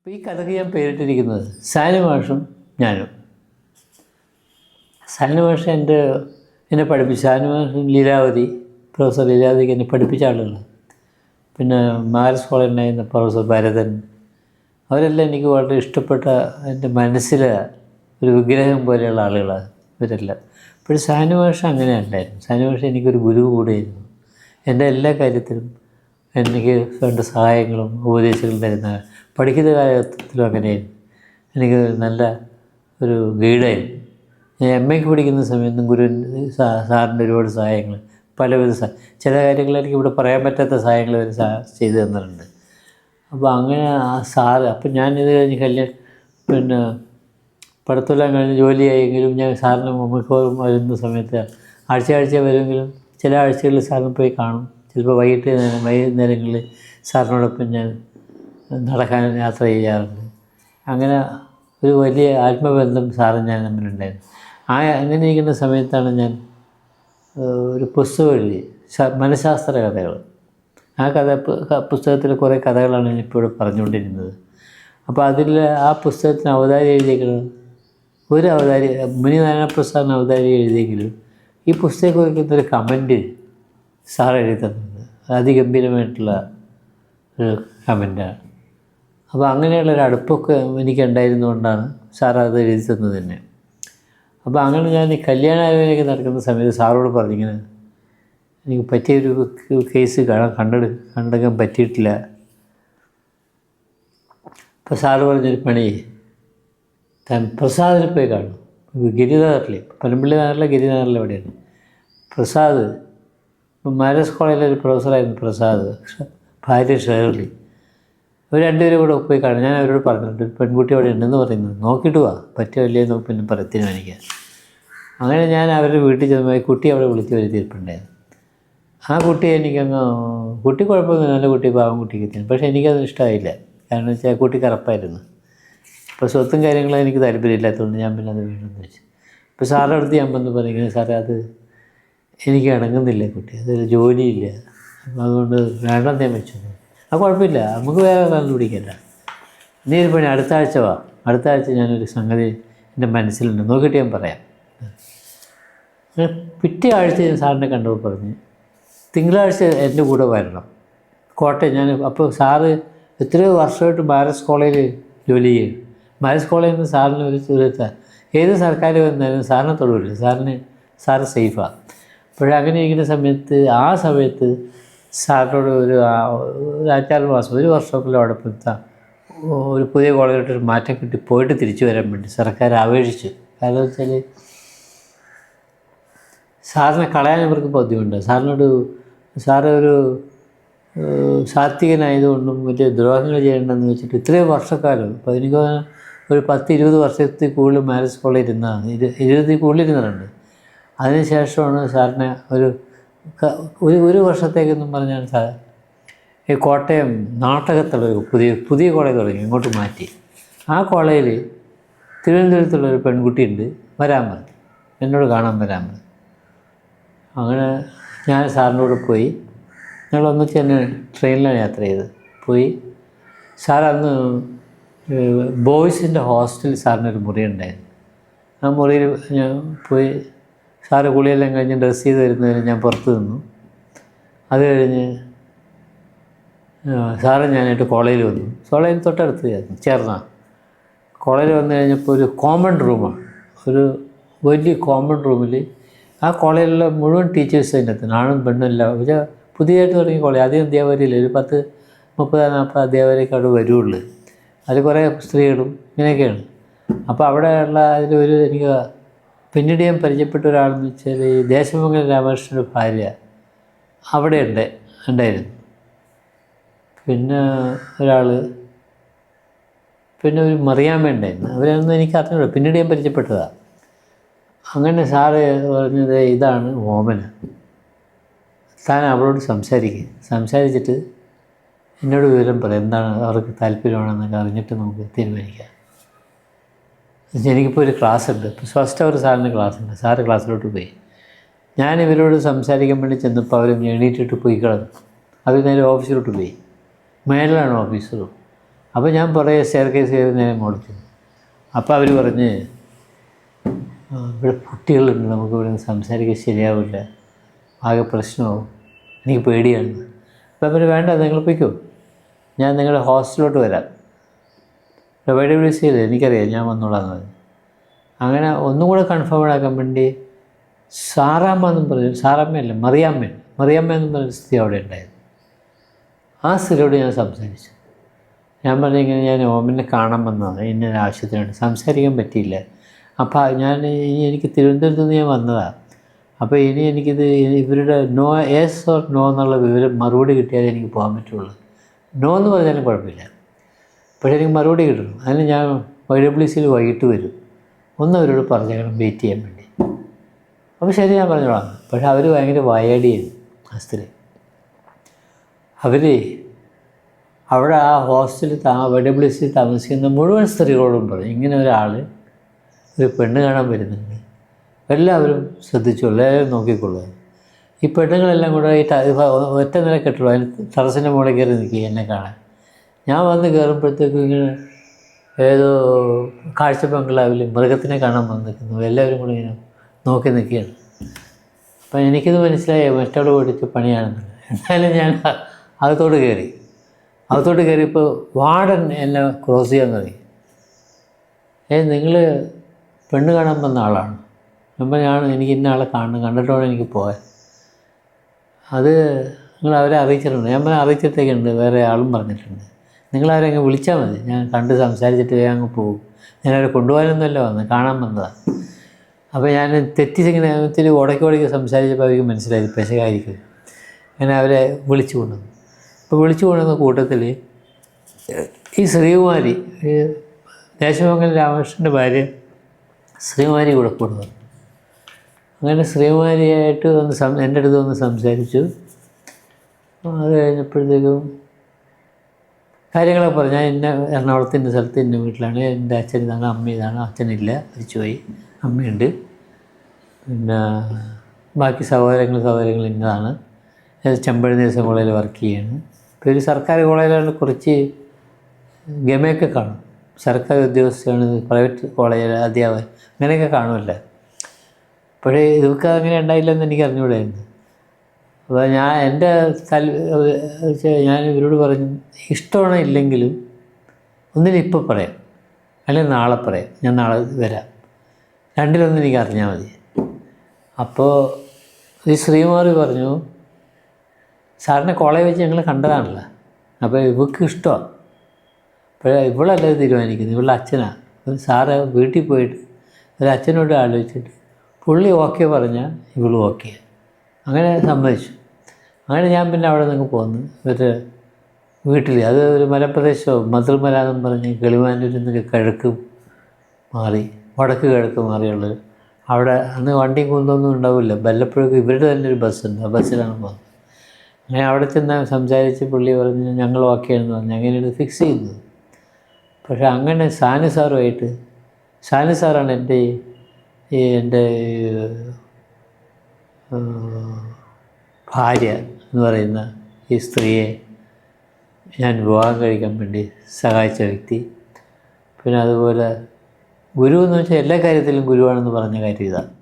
അപ്പോൾ ഈ കഥയ്ക്ക് ഞാൻ പേരിട്ടിരിക്കുന്നത് സാനുമാഷും ഞാനും. സാനുമാഷ് എന്നെ പഠിപ്പിച്ച സാനുമാഷും ലീലാവതി, പ്രൊഫസർ ലീലാവതിക്ക് എന്നെ പഠിപ്പിച്ച ആളുകളാണ്. പിന്നെ മാരസ് കോളേജിലായിരുന്ന പ്രൊഫസർ ഭരതൻ, അവരെല്ലാം എനിക്ക് വളരെ ഇഷ്ടപ്പെട്ട, എൻ്റെ മനസ്സിലെ ഒരു വിഗ്രഹം പോലെയുള്ള ആളുകളാണ് ഇവരെല്ലാം. അപ്പോൾ സാനുമാഷ് അങ്ങനെ ഉണ്ടായിരുന്നു. സാനുമാഷ് എനിക്കൊരു ഗുരു കൂടെയായിരുന്നു. എൻ്റെ എല്ലാ കാര്യത്തിലും എനിക്ക് വേണ്ട സഹായങ്ങളും ഉപദേശങ്ങളും തരുന്ന, പഠിക്കുന്ന കാലഘട്ടത്തിലും അങ്ങനെയായിരുന്നു. എനിക്ക് നല്ല ഒരു ഗൈഡായിരുന്നു. ഞാൻ MA പഠിക്കുന്ന സമയത്തും സാറിൻ്റെ ഒരുപാട് സഹായങ്ങൾ, പലവിധ ചില കാര്യങ്ങൾ എനിക്ക് ഇവിടെ പറയാൻ പറ്റാത്ത സഹായങ്ങൾ അവർ ചെയ്തു തന്നിട്ടുണ്ട്. അപ്പോൾ അങ്ങനെ ആ സാറ്, അപ്പം ഞാനിത് കഴിഞ്ഞ് പിന്നെ പഠിത്തമെല്ലാം കഴിഞ്ഞ് ജോലിയായെങ്കിലും ഞാൻ സാറിന് മിക്കവാറും വരുന്ന സമയത്ത് ആഴ്ച വരുമെങ്കിലും ചില ആഴ്ചകളിൽ സാറിന് പോയി കാണും. ചിലപ്പോൾ വൈകുന്നേരങ്ങളിൽ സാറിനോടൊപ്പം ഞാൻ നടക്കാൻ യാത്ര ചെയ്യാറുണ്ട്. അങ്ങനെ ഒരു വലിയ ആത്മബന്ധം സാറും ഞാൻ തമ്മിലുണ്ടായിരുന്നു. അങ്ങനെ ഇരിക്കുന്ന സമയത്താണ് ഞാൻ ഒരു പുസ്തകം എഴുതി, മനഃശാസ്ത്ര കഥകൾ. ആ പുസ്തകത്തിൽ കുറേ കഥകളാണ് ഞാനിപ്പോൾ പറഞ്ഞുകൊണ്ടിരുന്നത്. അപ്പോൾ അതിൽ ആ പുസ്തകത്തിന് അവതാരി എഴുതിയിരിക്കുന്നത് മുനി നാരായണപ്രസാദിന് അവതാരി എഴുതിയെങ്കിലും ഈ പുസ്തകത്തെക്കുറിക്കുന്നൊരു കമൻറ്റ് സാർ എഴുതി തന്നത് അതിഗംഭീരമായിട്ടുള്ള ഒരു കമൻറ്റാണ്. അപ്പോൾ അങ്ങനെയുള്ളൊരു അടുപ്പൊക്കെ എനിക്കുണ്ടായിരുന്നുകൊണ്ടാണ് സാർ അത് എഴുതി തന്നത് തന്നെ. അപ്പോൾ അങ്ങനെ ഞാൻ ഈ കല്യാണാലോചനയൊക്കെ നടക്കുന്ന സമയത്ത് സാറോട് പറഞ്ഞിങ്ങനെ, എനിക്ക് പറ്റിയൊരു കേസ് കണ്ടെടുക്കാൻ പറ്റിയിട്ടില്ല. അപ്പോൾ സാറ് പറഞ്ഞൊരു പണി, താൻ പ്രസാദിനെ പോയി കാണും. ഗിരിനഗറിൽ, പനമ്പള്ളി നഗറിലെ ഗിരിനഗറിൽ എവിടെയാണ് പ്രസാദ്. മാരസ് കോളേജിലെ ഒരു പ്രൊഫസറായിരുന്നു പ്രസാദ്, ഭാര്യ ഷേർലി. അവർ രണ്ടുപേരും കൂടെ പോയി കാണും. ഞാൻ അവരോട് പറഞ്ഞിട്ടുണ്ട്, പെൺകുട്ടി അവിടെ ഉണ്ടെന്ന് പറയുന്നത്, നോക്കിയിട്ട് വാ, പറ്റുമല്ലേ നോക്കി പിന്നെ തീരുമാനിക്കുക. അങ്ങനെ ഞാൻ അവരുടെ വീട്ടിൽ ചെന്നപ്പോൾ കുട്ടി അവിടെ വിളിച്ച് വരുത്തിയിരിപ്പുണ്ടായിരുന്നു. ആ കുട്ടി കുട്ടി കുഴപ്പമൊന്നും, നല്ല കുട്ടി, പാവം കുട്ടിക്ക് എത്തിയാണ്. പക്ഷേ എനിക്കത് ഇഷ്ടമായില്ല. കാരണം വെച്ചാൽ കുട്ടി കറപ്പായിരുന്നു. അപ്പോൾ സ്വത്തും കാര്യങ്ങളും എനിക്ക് താല്പര്യമില്ലാത്തതുകൊണ്ട് ഞാൻ പിന്നെ അത് വീണ്ടെന്ന് വെച്ചു. ഇപ്പോൾ സാറിൻ്റെ അടുത്ത് ഞാൻ വന്ന് പറയുന്നത്, സാറേ അത് എനിക്ക് ഇണങ്ങുന്നില്ല കുട്ടി, അതൊരു ജോലിയില്ല, അതുകൊണ്ട് വേണ്ടെന്ന് ഞാൻ വെച്ചു. അത് കുഴപ്പമില്ല, നമുക്ക് വേറെ കണ്ടുപിടിക്കല്ല, നീ ഒരു പണി അടുത്ത ആഴ്ച വാ, അടുത്ത ആഴ്ച ഞാനൊരു സംഗതി എൻ്റെ മനസ്സിലുണ്ട്, നോക്കിയിട്ട് ഞാൻ പറയാം. പിറ്റേ ആഴ്ച ഞാൻ സാറിനെ കണ്ടപ്പോൾ പറഞ്ഞ് തിങ്കളാഴ്ച എൻ്റെ കൂടെ വരണം കോട്ടയം. ഞാൻ അപ്പോൾ സാറ് എത്രയോ വർഷമായിട്ട് മാരസ് കോളേജിൽ ജോലി ചെയ്യും. മാരസ് കോളേജിൽ നിന്ന് സാറിന് ഒരു ഏത് സർക്കാർ വന്നാലും സാറിനെ തൊടുവില്ല, സാറ് സേഫാണ്. അപ്പോഴങ്ങനെ ഇരിക്കുന്ന സമയത്ത് ആ സമയത്ത് സാറിനോട് ഒരു 5-6 മാസം, ഒരു വർഷമൊക്കെ അവിടെ നിർത്താം, ഒരു പുതിയ കോളേജിലോട്ടൊരു മാറ്റം കിട്ടി പോയിട്ട് തിരിച്ചു വരാൻ വേണ്ടി സർക്കാർ അപേക്ഷിച്ചു. കാരണം വെച്ചാൽ സാറിനെ കളയാൻ ഇവർക്ക് ബുദ്ധിമുട്ടുണ്ട്. സാറ് ഒരു സാത്വികനായതുകൊണ്ടും വലിയ ദ്രോഹങ്ങൾ ചെയ്യേണ്ടെന്ന് വെച്ചിട്ട് ഇത്രയും വർഷക്കാലം, ഇപ്പോൾ എനിക്ക് ഒരു 10-20 വർഷത്തിൽ കൂടുതൽ മാരസ് കോളേജിൽ ഇരുന്നതാണ്, 20 കൂടുതൽ ഇരുന്നിട്ടുണ്ട്. അതിനുശേഷമാണ് സാറിനെ ഒരു വർഷത്തേക്കെന്നും പറഞ്ഞാൽ സാർ ഈ കോട്ടയം നാട്ടകത്തുള്ളൊരു പുതിയ കോളേജ് തുടങ്ങി, ഇങ്ങോട്ട് മാറ്റി. ആ കോളേജിൽ തിരുവനന്തപുരത്തുള്ളൊരു പെൺകുട്ടിയുണ്ട്, വരാൻ പറഞ്ഞു, എന്നോട് കാണാൻ വരാൻ പറഞ്ഞു. അങ്ങനെ ഞാൻ സാറിനോട് പോയി, ഞങ്ങളൊന്നിച്ച് തന്നെ ട്രെയിനിലാണ് യാത്ര ചെയ്തത്. പോയി സാർ അന്ന് ബോയ്സിൻ്റെ ഹോസ്റ്റലിൽ സാറിനൊരു മുറി ഉണ്ടായിരുന്നു. ആ മുറിയിൽ ഞാൻ പോയി, സാറ് കുളിയെല്ലാം കഴിഞ്ഞ് ഡ്രസ്സ് ചെയ്ത് വരുന്നതിന് ഞാൻ പുറത്ത് നിന്നു. അത് കഴിഞ്ഞ് സാറ് ഞാനായിട്ട് കോളേജിൽ വന്നു. കോളേജിൽ തൊട്ടടുത്ത് ചേർന്ന കോളേജിൽ വന്നു കഴിഞ്ഞപ്പോൾ ഒരു കോമൺ റൂമാണ്, ഒരു വലിയ കോമൺ റൂമിൽ ആ കോളേജിലുള്ള മുഴുവൻ ടീച്ചേഴ്സ് അതിനകത്ത്, ആണും പെണ്ണും എല്ലാം. പക്ഷേ പുതിയതായിട്ട് തുടങ്ങിയ കോളേജ്, അധികം അധ്യാപകരില്ല, ഒരു 10-30-40 അധ്യാപകരൊക്കെ അവിടെ വരുള്ളൂ. അതിൽ കുറേ സ്ത്രീകളും ഇങ്ങനെയൊക്കെയാണ്. അപ്പോൾ അവിടെയുള്ള അതിലൊരു എനിക്ക് പിന്നീട് ഞാൻ പരിചയപ്പെട്ട ഒരാളെന്ന് വെച്ചാൽ ഈ ദേശമംഗലം രാമകൃഷ്ണൻ്റെ ഭാര്യ അവിടെ ഉണ്ടായിരുന്നു. പിന്നെ ഒരു മറിയാമ്മ ഉണ്ടായിരുന്നു. അവരൊന്നും എനിക്ക് അറിഞ്ഞൂടാ, പിന്നീട് ഞാൻ പരിചയപ്പെട്ടതാണ്. അങ്ങനെ സാറ് പറഞ്ഞത്, ഇതാണ് ഓമന, താൻ അവളോട് സംസാരിച്ചിട്ട് എന്നോട് വിവരം പറയും, എന്താണ് അവർക്ക് താല്പര്യമാണെന്നൊക്കെ അറിഞ്ഞിട്ട് നമുക്ക് തീരുമാനിക്കാം. എനിക്കിപ്പോൾ ഒരു ക്ലാസ് ഉണ്ട്, ഫസ്റ്റ് അവർ സാറിന് ക്ലാസ് ഉണ്ട്. സാറ് ക്ലാസ്സിലോട്ട് പോയി. ഞാൻ ഇവരോട് സംസാരിക്കാൻ വേണ്ടി ചെന്നപ്പോൾ അവർ എണീറ്റിട്ട് പോയി കിടന്നു. അവർ നേരെ ഓഫീസിലോട്ട് പോയി. മേളിലാണ് ഓഫീസ് റൂം. അപ്പോൾ ഞാൻ കുറേ സ്റ്റെയർ കേസ് കയറി നേരെ മുകളിൽ. അപ്പോൾ അവർ പറഞ്ഞ് ഇവിടെ കുട്ടികളുണ്ട്, നമുക്ക് ഇവിടെ സംസാരിക്കാൻ ശരിയാവില്ല, ആകെ പ്രശ്നമാവും, എനിക്ക് പേടിയാണ്. അപ്പോൾ അവർ വേണ്ട, നിങ്ങൾ പോയിക്കോ, ഞാൻ നിങ്ങളുടെ ഹോസ്റ്റലിലോട്ട് വരാം, YWCയിൽ എനിക്കറിയാം, ഞാൻ വന്നോളാന്ന് പറഞ്ഞു. അങ്ങനെ ഒന്നും കൂടെ കൺഫേം ആക്കാൻ വേണ്ടി സാറാമ്മ എന്നും പറഞ്ഞു, സാറാമ്മയല്ല മറിയാമ്മ എന്നും പറഞ്ഞ സ്ത്രീ അവിടെ ഉണ്ടായിരുന്നു. ആ സ്ത്രീയോട് ഞാൻ സംസാരിച്ചു. ഞാൻ പറഞ്ഞു, ഇങ്ങനെ ഞാൻ ഓമനെ കാണാൻ വന്നതാണ്, ഇന്ന ആവശ്യത്തിനാണ്, സംസാരിക്കാൻ പറ്റിയില്ല. അപ്പോൾ എനിക്ക് തിരുവനന്തപുരത്ത് നിന്ന് ഞാൻ വന്നതാണ്. അപ്പോൾ ഇനി എനിക്കിത് ഇവരുടെ നോ, യെസ് ഓർ നോ എന്നുള്ള വിവരം മറുപടി കിട്ടിയാലേ എനിക്ക് പോകാൻ പറ്റുള്ളൂ. നോ എന്ന് പറഞ്ഞാലും കുഴപ്പമില്ല, പക്ഷേ എനിക്ക് മറുപടി കിട്ടണം. അതിന് ഞാൻ YWCയിൽ വൈകിട്ട് വരും, ഒന്ന് അവരോട് പറഞ്ഞേക്കണം വെയിറ്റ് ചെയ്യാൻ വേണ്ടി. അപ്പോൾ ശരി, ഞാൻ പറഞ്ഞോളാം. പക്ഷേ അവർ ഭയങ്കര വായാടിയാണ് ആ സ്ത്രീ. അവർ അവിടെ ആ ഹോസ്റ്റലിൽ YWCയിൽ താമസിക്കുന്ന മുഴുവൻ സ്ത്രീകളോടും പറഞ്ഞു, ഇങ്ങനെ ഒരാൾ ഒരു പെണ്ണ് കാണാൻ വരുന്നുണ്ട്, എല്ലാവരും ശ്രദ്ധിച്ചോളൂ, എല്ലാവരും നോക്കിക്കൊള്ളുക. ഈ പെണ്ണുങ്ങളെല്ലാം കൂടെ ഈ ഒറ്റ നില കെട്ടുള്ളൂ, അതിന് ടെറസിൻ്റെ മുകളിൽ കയറി നിൽക്കുക എന്നെ കാണാൻ. ഞാൻ വന്ന് കയറുമ്പോഴത്തേക്കും ഇങ്ങനെ ഏതോ കാഴ്ച ബംഗ്ലാവിൽ മൃഗത്തിനെ കാണാൻ വന്ന് നിൽക്കുന്നു, എല്ലാവരും കൂടെ ഇങ്ങനെ നോക്കി നിൽക്കുകയാണ്. അപ്പം എനിക്കിത് മനസ്സിലായി മറ്റവൾ പഠിച്ച പണിയാണെന്നുള്ളത്. എന്നാലും ഞാൻ അകത്തോട്ട് കയറിയപ്പോൾ വാർഡൻ എന്നെ ക്രോസ് ചെയ്യാൻ തുടങ്ങി. നിങ്ങൾ പെണ്ണ് കാണാൻ വന്ന ആളാണ്? അപ്പോൾ എനിക്ക് ഇന്ന ആളെ കണ്ടിട്ടാണ് എനിക്ക് പോകാൻ. അത് നിങ്ങൾ അവരെ അറിയിച്ചിട്ടുണ്ട്? ഞാൻ അറിയിച്ചിട്ടൊക്കെയുണ്ട്, വേറെ ആളും പറഞ്ഞിട്ടുണ്ട്. നിങ്ങളവരെ വിളിച്ചാൽ മതി, ഞാൻ കണ്ട് സംസാരിച്ചിട്ട് വേഗം അങ്ങ് പോകും. ഞാനവരെ കൊണ്ടുപോകാനൊന്നുമല്ല വന്നത്, കാണാൻ വന്നതാണ്. അപ്പോൾ ഞാൻ തെറ്റിച്ചിങ്ങനെ ഇത്തിരി ഉടക്കി സംസാരിച്ചപ്പോൾ അവർക്ക് മനസ്സിലായി പെശകായിരിക്കും. അങ്ങനെ അവരെ വിളിച്ചു കൊണ്ടുവന്നു. അപ്പോൾ വിളിച്ചു കൊണ്ടുവന്ന കൂട്ടത്തിൽ ഈ ശ്രീകുമാരി, ദേശമംഗലം രാമകൃഷ്ണൻ്റെ ഭാര്യ ശ്രീകുമാരി കൂടെ കൊണ്ടുവന്നു. അങ്ങനെ ശ്രീകുമാരിയായിട്ട് എൻ്റെ അടുത്ത് വന്ന് സംസാരിച്ചു. അത് കഴിഞ്ഞപ്പോഴത്തേക്കും കാര്യങ്ങളൊക്കെ പറഞ്ഞു. ഞാൻ എറണാകുളത്തിൻ്റെ സ്ഥലത്ത് എൻ്റെ വീട്ടിലാണ്, എൻ്റെ അച്ഛൻ ഇതാണ്, അമ്മ ഇതാണ്, അച്ഛനില്ല, മരിച്ചുപോയി, അമ്മയുണ്ട്, പിന്നെ ബാക്കി സഹോദരങ്ങൾ ഇന്നതാണ്. ചെമ്പഴന്തി ദേശം കോളേജിൽ വർക്ക് ചെയ്യാണ്. ഇപ്പോൾ ഒരു സർക്കാർ കോളേജിലാണ്, കുറച്ച് ഗമയൊക്കെ കാണും, സർക്കാർ ഉദ്യോഗസ്ഥരാണ്, പ്രൈവറ്റ് കോളേജിൽ അധ്യാപകൻ, അങ്ങനെയൊക്കെ കാണുമല്ല. പക്ഷേ ഇതൊക്കെ അങ്ങനെ ഉണ്ടായില്ലെന്ന് എനിക്ക് അറിഞ്ഞുകൂടായിരുന്നു. അപ്പോൾ ഞാൻ ഇവരോട് പറഞ്ഞു, ഇഷ്ടമാണ് ഇല്ലെങ്കിലും ഒന്നിനും ഇപ്പോൾ പറയാം, അല്ലെങ്കിൽ നാളെ പറയാം, ഞാൻ നാളെ വരാം, രണ്ടിലൊന്നും എനിക്ക് അറിഞ്ഞാൽ മതി. അപ്പോൾ ഈ ശ്രീകുമാരി പറഞ്ഞു, സാറിനെ കോളേജ് വെച്ച് ഞങ്ങൾ കണ്ടതാണല്ലോ, അപ്പോൾ ഇവൾക്ക് ഇഷ്ടമാണ്, അപ്പോൾ ഇവളല്ല തീരുമാനിക്കുന്നത്, ഇവളുടെ അച്ഛനാണ്. അപ്പോൾ സാറ് വീട്ടിൽ പോയിട്ട് ഒരു അച്ഛനോട് ആലോചിച്ചിട്ട് പുള്ളി ഓക്കെ പറഞ്ഞാൽ ഇവളും ഓക്കെ, അങ്ങനെ സമ്മതിച്ചു. അങ്ങനെ ഞാൻ പിന്നെ അവിടെ നിന്ന് പോന്നു ഒരു വീട്ടിൽ. അത് ഒരു മലപ്രദേശവും മധുർമല എന്നും പറഞ്ഞ് കിളിമാനൂരിൽ നിന്ന് വടക്ക് കിഴക്ക് മാറിയുള്ളത്. അവിടെ അന്ന് വണ്ടിയും കുന്തൊന്നും ഉണ്ടാവില്ല, വല്ലപ്പോഴൊക്കെ ഇവരുടെ തന്നെ ഒരു ബസ്സുണ്ട്, ആ ബസ്സിലാണ് പോകുന്നത്. അങ്ങനെ അവിടെ ചെന്ന് സംസാരിച്ച് പുള്ളി പറഞ്ഞ് ഞങ്ങൾ ഓക്കെയാണെന്ന് പറഞ്ഞ് അങ്ങനെയാണ് ഫിക്സ് ചെയ്യുന്നത്. പക്ഷേ അങ്ങനെ സാനു സാറാണ് എൻ്റെ ഭാര്യ എന്ന് പറയുന്ന ഈ സ്ത്രീയെ ഞാൻ വിവാഹം കഴിക്കാൻ വേണ്ടി സഹായിച്ച വ്യക്തി. പിന്നെ അതുപോലെ ഗുരു എന്ന് വെച്ചാൽ എല്ലാ കാര്യത്തിലും ഗുരുവാണെന്ന് പറഞ്ഞ കാര്യം ഇതാണ്.